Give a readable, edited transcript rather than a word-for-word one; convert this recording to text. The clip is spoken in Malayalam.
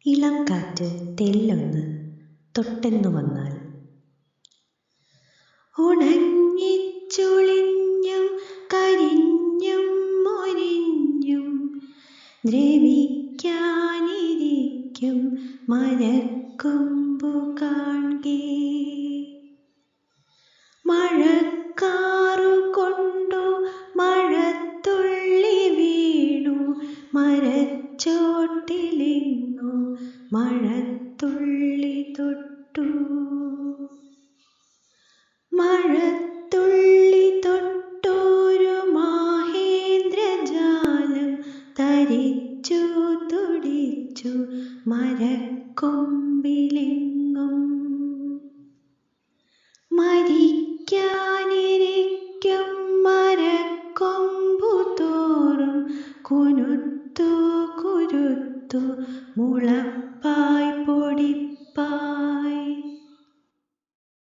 ഇളം കാറ്റ് തെല്ലൊന്ന് തൊട്ടെന്നു വന്നാൽ ഉണങ്ങിച്ചുളിഞ്ഞും കരിഞ്ഞും മൊരിഞ്ഞും ദ്രവിക്കാനിരിക്കും മരക്കൊമ്പു കാൺകേ മഴക്കാറു കൊണ്ടു മഴത്തുള്ളി വീണു മരച്ചോട്ടിലെങ്ങോ മഴത്തുള്ളി തൊട്ടു മഴത്തുള്ളി തൊട്ടൊരു മാഹേന്ദ്രജാലം തരിച്ചു തുടിച്ചു മരക്കൊമ്പിലെങ്ങും മരിക്കാനിരിക്കും മരക്കൊമ്പു തോറും കുരുത്തു മുളപ്പായി